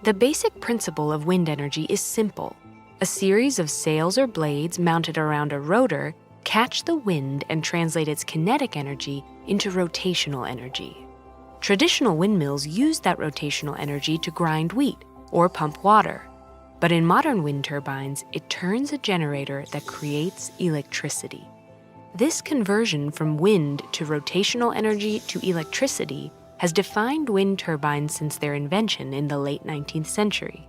The basic principle of wind energy is simple. A series of sails or blades mounted around a rotor catch the wind and translate its kinetic energy into rotational energy. Traditional windmills use that rotational energy to grind wheat or pump water. But in modern wind turbines, it turns a generator that creates electricity. This conversion from wind to rotational energy to electricity has defined wind turbines since their invention in the late 19th century.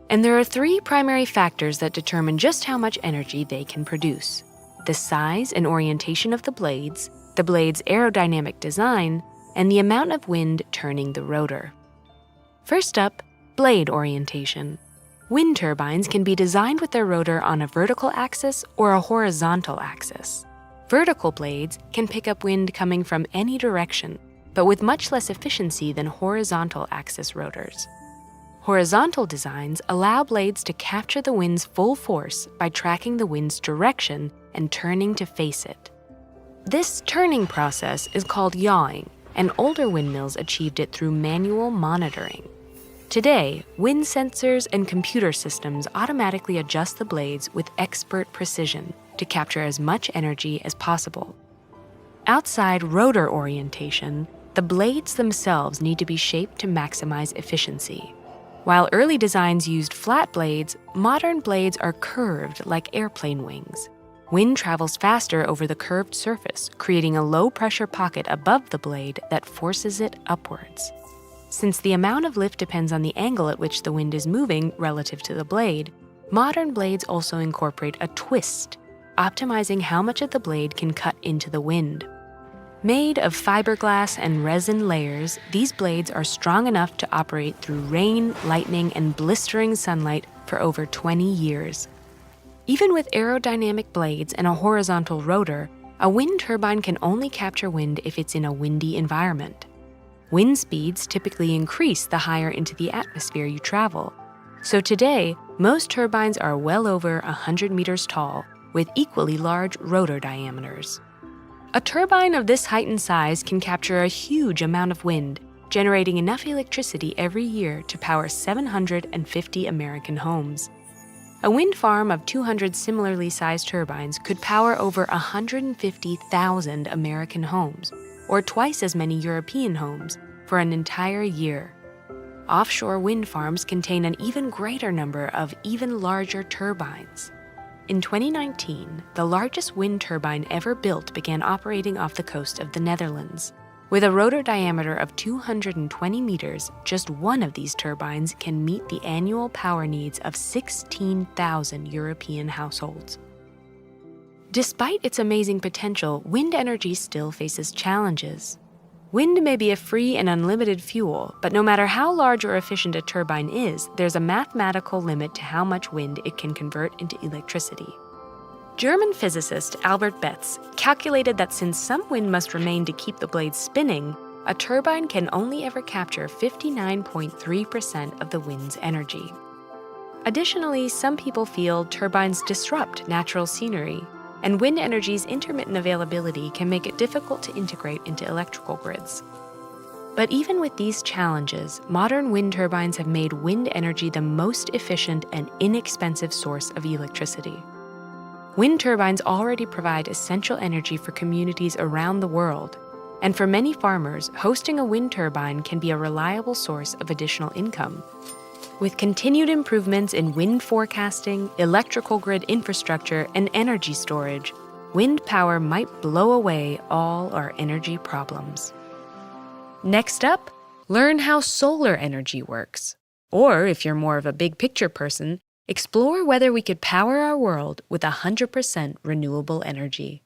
And there are three primary factors that determine just how much energy they can produce: the size and orientation of the blades aerodynamic design, and the amount of wind turning the rotor. First up, blade orientation. Wind turbines can be designed with their rotor on a vertical axis or a horizontal axis. Vertical blades can pick up wind coming from any direction, but with much less efficiency than horizontal axis rotors. Horizontal designs allow blades to capture the wind's full force by tracking the wind's direction and turning to face it. This turning process is called yawing, and older windmills achieved it through manual monitoring. Today, wind sensors and computer systems automatically adjust the blades with expert precision to capture as much energy as possible. Outside rotor orientation, the blades themselves need to be shaped to maximize efficiency. While early designs used flat blades, modern blades are curved like airplane wings. Wind travels faster over the curved surface, creating a low-pressure pocket above the blade that forces it upwards. Since the amount of lift depends on the angle at which the wind is moving relative to the blade, modern blades also incorporate a twist, optimizing how much of the blade can cut into the wind. Made of fiberglass and resin layers, these blades are strong enough to operate through rain, lightning, and blistering sunlight for over 20 years. Even with aerodynamic blades and a horizontal rotor, a wind turbine can only capture wind if it's in a windy environment. Wind speeds typically increase the higher into the atmosphere you travel. So today, most turbines are well over 100 meters tall, with equally large rotor diameters. A turbine of this height and size can capture a huge amount of wind, generating enough electricity every year to power 750 American homes. A wind farm of 200 similarly sized turbines could power over 150,000 American homes, or twice as many European homes, for an entire year. Offshore wind farms contain an even greater number of even larger turbines. In 2019, the largest wind turbine ever built began operating off the coast of the Netherlands. With a rotor diameter of 220 meters, just one of these turbines can meet the annual power needs of 16,000 European households. Despite its amazing potential, wind energy still faces challenges. Wind may be a free and unlimited fuel, but no matter how large or efficient a turbine is, there's a mathematical limit to how much wind it can convert into electricity. German physicist Albert Betz calculated that since some wind must remain to keep the blades spinning, a turbine can only ever capture 59.3% of the wind's energy. Additionally, some people feel turbines disrupt natural scenery, and wind energy's intermittent availability can make it difficult to integrate into electrical grids. But even with these challenges, modern wind turbines have made wind energy the most efficient and inexpensive source of electricity. Wind turbines already provide essential energy for communities around the world, and for many farmers, hosting a wind turbine can be a reliable source of additional income. With continued improvements in wind forecasting, electrical grid infrastructure, and energy storage, wind power might blow away all our energy problems. Next up, learn how solar energy works. Or, if you're more of a big picture person, explore whether we could power our world with 100% renewable energy.